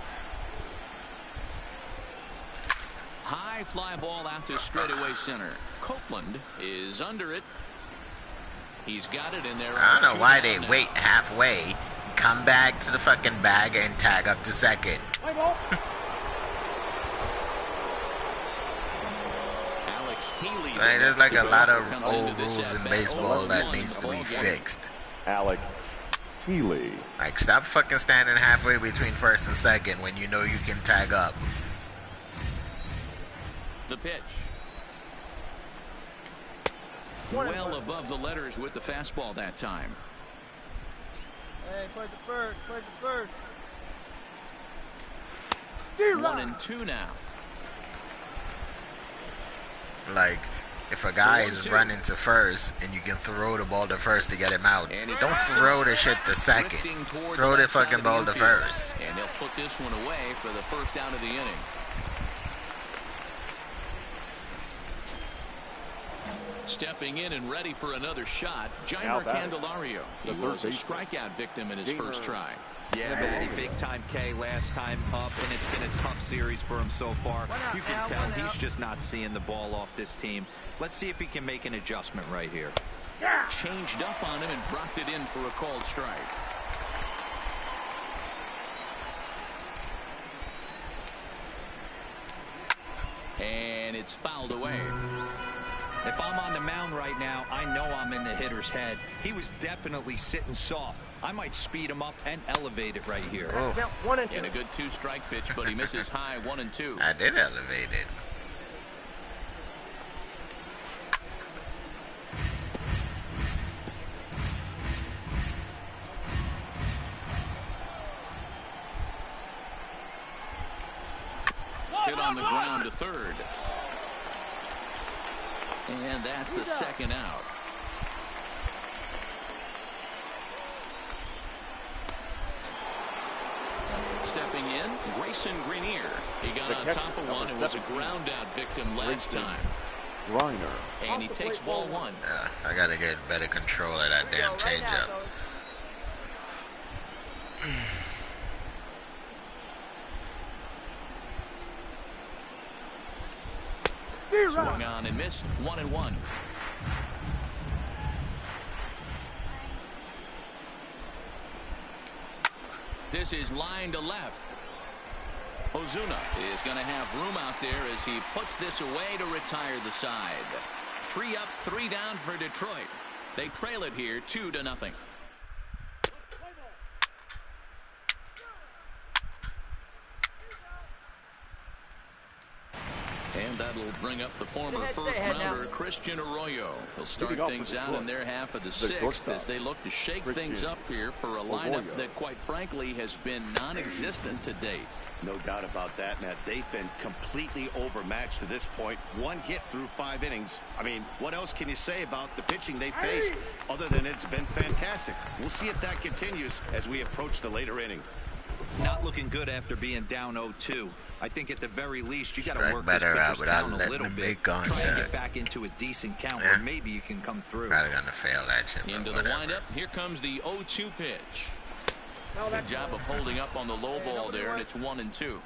High fly ball out to straightaway center. Copeland is under it. He's got it in there. I don't know why they wait halfway, come back to the fucking bag, and tag up to second. Alex Healy. Like, there's like a lot of old rules in baseball that needs to be fixed. Alex Healy. Like, stop fucking standing halfway between first and second when you know you can tag up. The pitch. Well above the letters with the fastball that time. Hey, place it first. Place it first. 1-2 now. Like, if a guy is running to first and you can throw the ball to first to get him out, don't throw the shit to second. Throw the fucking ball to first. And they'll put this one away for the first out of the inning. Stepping in and ready for another shot, Jaime Candelario. He was a strikeout victim in his first try. Yeah, Matty, big time K last time up, and it's been a tough series for him so far. You can tell he's just not seeing the ball off this team. Let's see if he can make an adjustment right here. Changed up on him and dropped it in for a called strike. And it's fouled away. If I'm on the mound right now, I know I'm in the hitter's head. He was definitely sitting soft. I might speed him up and elevate it right here. Oh. And a good 2-strike pitch, but he misses high 1-2. I did elevate it. Hit on the ground to third. And that's the second out. Stepping in, Grayson Greenier. He got on top of one and was a ground out victim last time. Reiner. And he takes ball 1. I gotta get better control of that damn changeup. Swung on and missed. 1-1. This is line to left. Ozuna is going to have room out there as he puts this away to retire the side. 3 up, 3 down for Detroit. They trail it here 2-0. And that'll bring up the former first-rounder Christian Arroyo. He'll start things out in their half of the 6th as they look to shake things up here for a lineup that, quite frankly, has been non-existent to date. No doubt about that, Matt. They've been completely overmatched to this point. 1 hit through 5 innings. I mean, what else can you say about the pitching they faced other than it's been fantastic? We'll see if that continues as we approach the later inning. Not looking good after being down 0-2. I think at the very least you got to work better this out without down a letting little him bit. make Try and contact. get back into a decent count where maybe you can come through. Probably gonna fail that shit. Into the windup. Here comes the 0-2 pitch. Good job of holding up on the low ball there, and it's 1-2.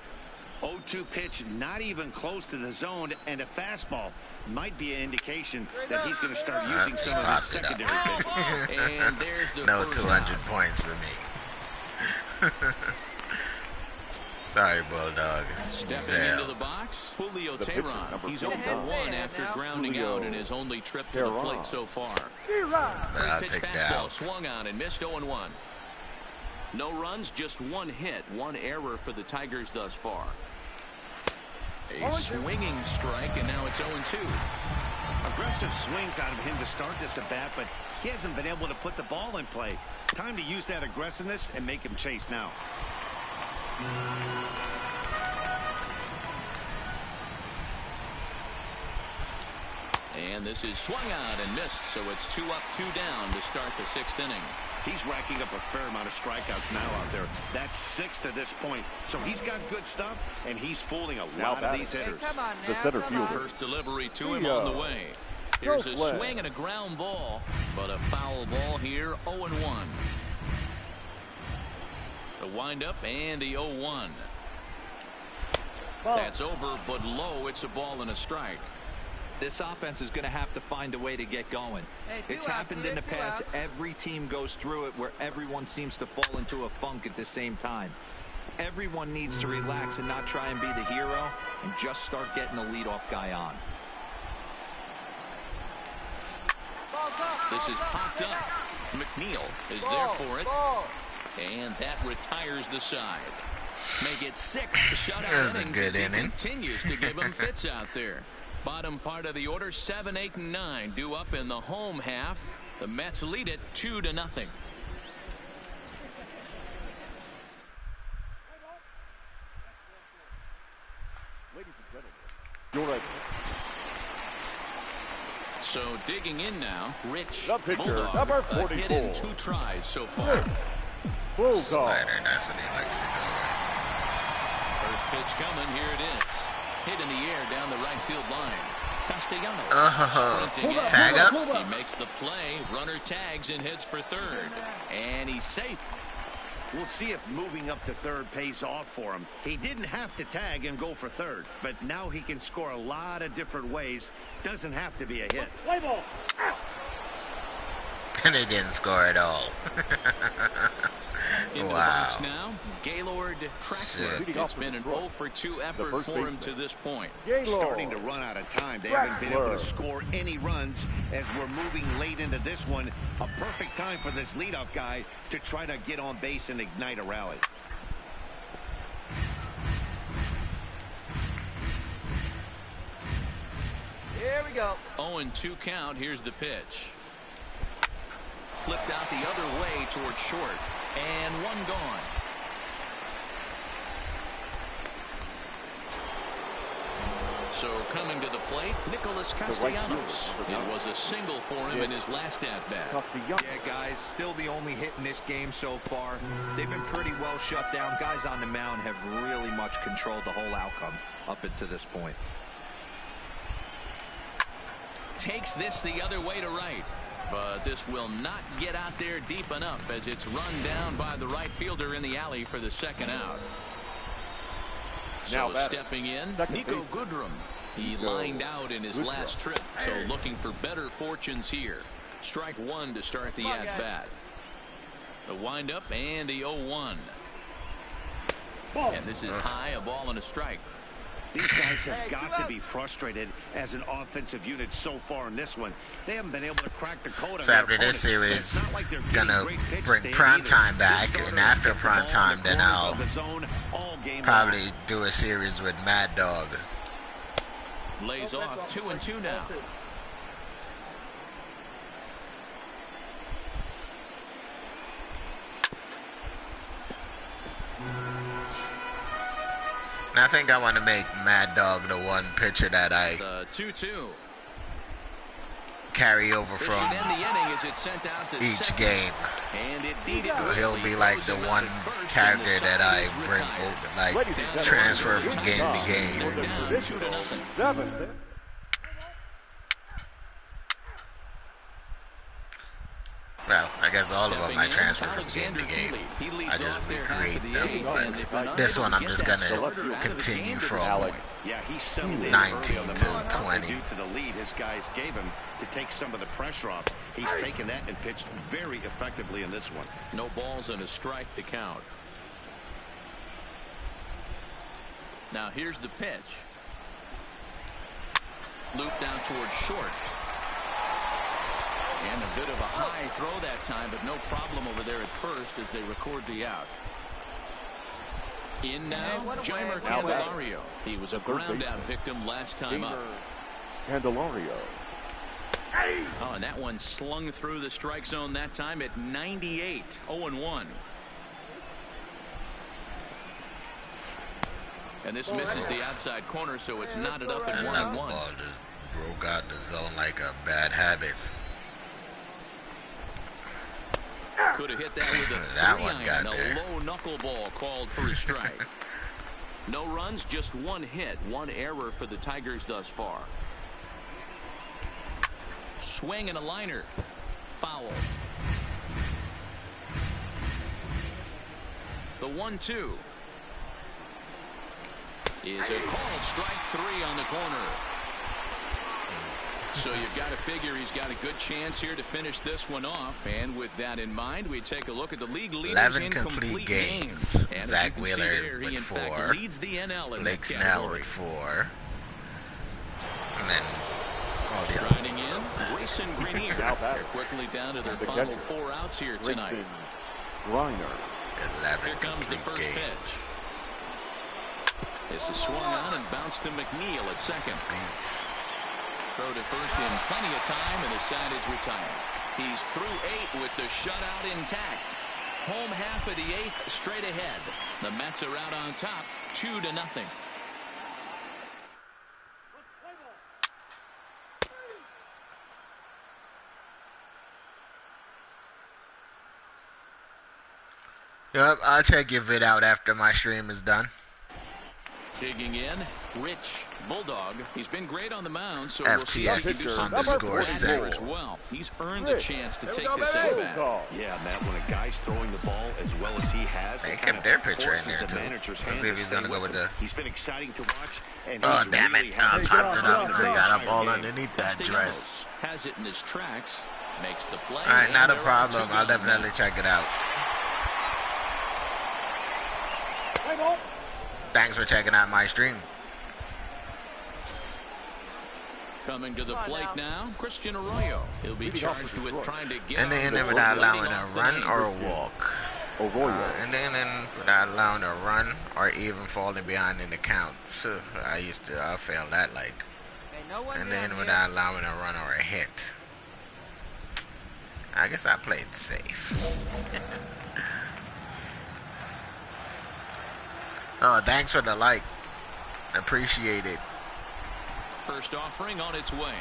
0-2 pitch, not even close to the zone, and a fastball might be an indication that he's going to start using some of his secondary pitches. And there's the no first 200 out. points for me. Sorry, Bulldog. Stepping into the box, Julio Teheran. He's 0 for 1 after grounding out in his only trip to the plate so far. I'll First pitch take that fastball out. swung on and missed 0-1. No runs, just 1 hit, 1 error for the Tigers thus far. A swinging strike, and now it's 0-2. Aggressive swings out of him to start this at bat, but he hasn't been able to put the ball in play. Time to use that aggressiveness and make him chase now. And this is swung out and missed, so it's 2 up, 2 down to start the 6th inning. He's racking up a fair amount of strikeouts now out there. That's 6 to this point. So he's got good stuff, and he's fooling a lot of these hitters. Hey, come on The now, center come on. fielder. First delivery to him on the way. Here's a swing and a ground ball, but a foul ball here, 0-1. The windup and the 0-1. That's over, but low. It's a ball and a strike. This offense is going to have to find a way to get going. Hey, It's outs, happened in the two past. outs. Every team goes through it where everyone seems to fall into a funk at the same time. Everyone needs to relax and not try and be the hero and just start getting the leadoff guy on. This is popped up. McNeil is there for it. And that retires the side. Make it 6 shutout That was a innings. good He inning. continues to give him fits out there. Bottom part of the order, 7, 8, and 9 due up in the home half. The Mets lead it 2-0. So digging in now, Rich The pitcher, Bulldog, number a hit in 44. 2 tries so far. Bulldog. Slider, that's what he likes to go with. First pitch coming, here it is. Hit in the air down the right field line. Castellanos sprinting in. Tag up. He makes the play. Runner tags and heads for third. And he's safe. We'll see if moving up to third pays off for him. He didn't have to tag and go for third, but now he can score a lot of different ways. Doesn't have to be a hit. Play ball. And they didn't score at all. Into the Wow. box now, Gaylord Traxler. Shit. It's been an 0 for 2 effort first for him baseman. to this point. Starting to run out of time. They haven't been able to score any runs as we're moving late into this one. A perfect time for this leadoff guy to try to get on base and ignite a rally. Here we go. 0-2 count. Here's the pitch. Flipped out the other way towards short. And one gone. So coming to the plate, Nicholas Castellanos. It was a single for him in his last at-bat. Yeah, guys, still the only hit in this game so far. They've been pretty well shut down. Guys on the mound have really much controlled the whole outcome up until this point. Takes this the other way to right. But this will not get out there deep enough as it's run down by the right fielder in the alley for the second out. So stepping in, Nico Goodrum. He lined out in his last trip, so looking for better fortunes here. Strike 1 to start the at-bat. The windup and the 0-1. And this is high, a ball and a strike. These guys have got to be frustrated as an offensive unit so far in this one. They haven't been able to crack the code on So their after this opponent. series, It's not like they're getting gonna great pitch bring stand prime either. time The back, starters and after get the prime ball in time, the then corners I'll of the zone all game probably long. do a series with Mad Dog. Lays off 2-2 now. And I think I want to make Mad Dog the one pitcher that I 2-2. carry over This from should end the inning as it's sent out to each second. game. And indeed it So will. he'll be like the one character that I bring over, like transfer from game to game. They're down 2-0. 7. Well, I guess all of them I Stepping in, transfer from game Alexander to game. Keeley. He leads I just off there half recreate of the them, inning, and they've been but this unable one to I'm get just that gonna starter out of the continue game to from this point. Yeah, he settled in 19 early on the to mound, partly 20. due to the lead his guys gave him to take some of the pressure off. He's taken that and pitched very effectively in this one. No balls and a strike to count. Now here's the pitch. Looped down towards short. And a bit of a high throw that time, but no problem over there at first as they record the out. In now, Jeimer Candelario. He was a ground out victim last time up. Candelario. Oh, and that one slung through the strike zone that time at 98. 0-1. And this misses the outside corner, so it's knotted up at 1-1. broke out the zone like a bad habit. Could have hit that with a That one got 3-iron. there. A low knuckleball called for a strike. No runs, just one hit. One error for the Tigers thus far. Swing and a liner. Foul. The 1-2 is a called strike 3 on the corner. So you've got to figure he's got a good chance here to finish this one off. And with that in mind, we take a look at the league leaders 11 in complete games. And Zach as you can see Wheeler there, he with in 4. fact leads the NL in Blake this Snell category. with 4. And then all the other. Striding in, Grayson Greenier. They're quickly down to their final 4 outs here tonight. Griner. 11 Here comes the complete first games. pitch. This is swung on and bounced to McNeil at second. Beats. Throw to first in plenty of time, and the side is retired. He's through 8 with the shutout intact. Home half of the 8th straight ahead. The Mets are out on top, 2-0. Yep, I'll check your vid out after my stream is done. Digging in, Rich Bulldog. He's been great on the mound, so we'll see if he can do FTS something underscore as set. well. He's earned the chance to take this at bat. Yeah, Matt, when a guy's throwing the ball as well as he has, They it kept kind their of pitcher in forces there, the too. manager's Let's hand see if to he's stay going to go with him. the... He's been exciting to watch, and Oh, he's damn really it. had I the popped it up. entire They got up all game. underneath that dress. Castellanos has it in his tracks, makes the play. Alright, not a and they're on problem. 2 I'll down. definitely check it out. Thanks for checking out my stream. Coming to the plate now, Christian Arroyo. He'll be charged with trying to get And then on the without board, allowing leading a off the run ninth. or a walk. And then without allowing a run or even falling behind in the count. So I failed that like. And then without allowing a run or a hit. I guess I played safe. Oh, thanks for the like. Appreciate it. First offering on its way.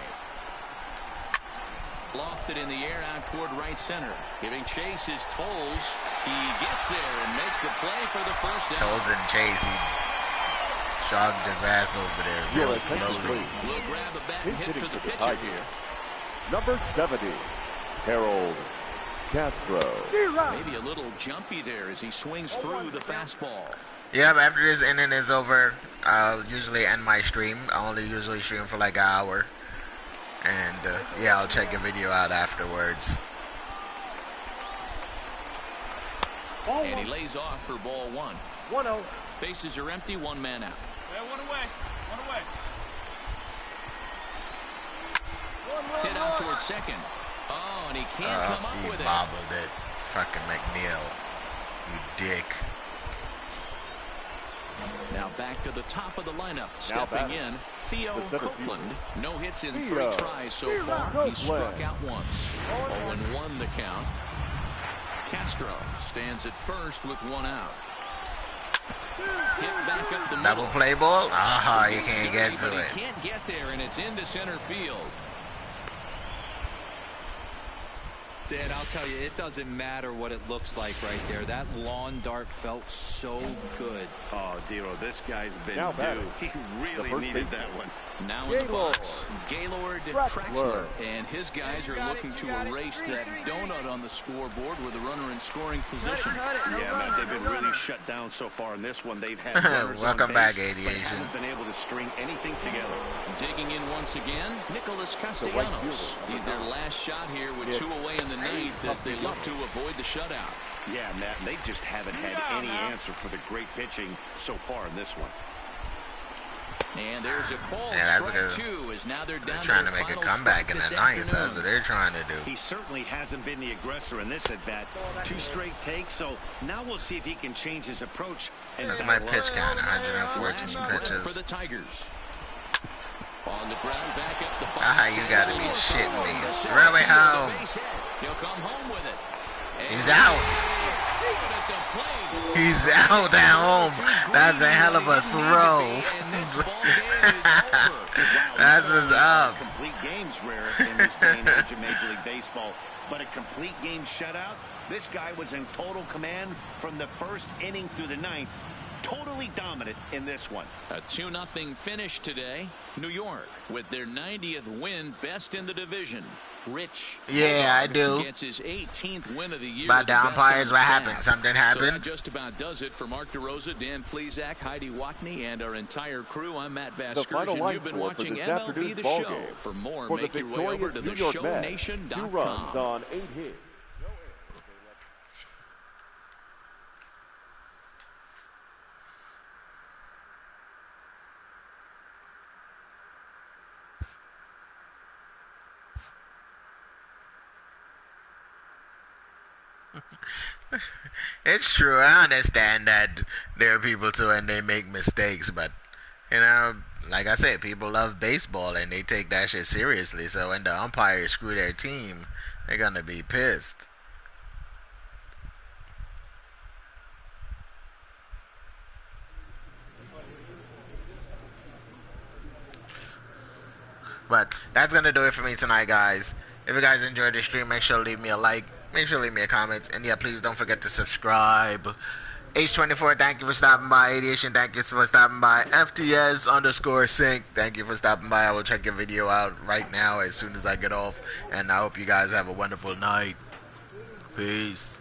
Lofted in the air out toward right center. Giving chase is Tolles. He gets there and makes the play for the first down. Tolles and Chase, he jogged his ass over there real slowly. We'll grab a bat and hit Hitting for the for the pitcher Tigers. here. Number 70, Harold Castro. Maybe a little jumpy there as he swings through the fastball. Yep, after this inning is over, I'll usually end my stream. I only usually stream for like an hour. And yeah, I'll check a video out afterwards. And he lays off for ball 1. 1-0. Bases are empty, 1 man out. One away. Hit out towards second. Oh, and he can't come up He with it. bobbled it. Fucking McNeil. You dick. Now back to the top of the lineup. Stepping in, Theo the center Copeland. No hits in Theo 3 tries so far. He struck out once. 0-1 the count. Castro stands at first with 1 out. Hit back up the middle. Double play ball? Aha, you can't get to But it. he can't get there, and it's into center field. Dan, I'll tell you, it doesn't matter what it looks like right there. That lawn dart felt so good. Oh, Dero, this guy's been Now due. batting. He really first needed baseman. that one. Now in the box, Gaylord Traxler, and his guys are looking to erase that donut on the scoreboard with a runner in scoring position. Yeah, Matt, they've been really shut down so far in this one. They've had runners on Welcome base, back, but Aviation. haven't been able to string anything together. Digging in once again, Nicholas Castellanos. He's their last shot here with 2 away in the 9th as they look to avoid the shutout. Yeah, Matt, and they just haven't had any answer for the great pitching so far in this one. And there's a call. Yeah, that's Strike good. 2 is now they're down They're to trying their to make a final comeback strike in the this 9th. That's afternoon. what they're trying to do. He certainly hasn't been the aggressor in this at bat. 2 straight takes, so now we'll see if he can change his approach. And That's my battle pitch up. count, 114 Last breath for pitches. the Tigers. On the ground, back up the box. Ah, you gotta be shitting me. The Throw it center field, home. the base hit. He'll come home with it. And He's out. he is He's out at home. That's a hell of a throw. That's what's up. Complete game's rare in this day and age of Major League Baseball, but a complete game shutout. This guy was in total command from the first inning through the ninth. Totally dominant in this one. A 2-0 finish today. New York with their 90th win, best in the division. Rich. Yeah, I do. Gets his 18th win of the year. But the umpires, what happened? Something happened? So that just about does it for Mark DeRosa, Dan Plesac, Heidi Watney, and our entire crew. I'm Matt Vasgersian, and you've been watching MLB The Show. For more, make your way over to theshownation.com. 2 runs on 8 hits. It's true. I understand that there are people too and they make mistakes, but you know, like I said, people love baseball and they take that shit seriously. So when the umpires screw their team, they're gonna be pissed. But that's gonna do it for me tonight, guys. If you guys enjoyed the stream, make sure to leave me a like. Make sure to leave me a comment. And yeah, please don't forget to subscribe. H24, thank you for stopping by. Aviation, thank you for stopping by. FTS_sync, thank you for stopping by. I will check your video out right now as soon as I get off. And I hope you guys have a wonderful night. Peace.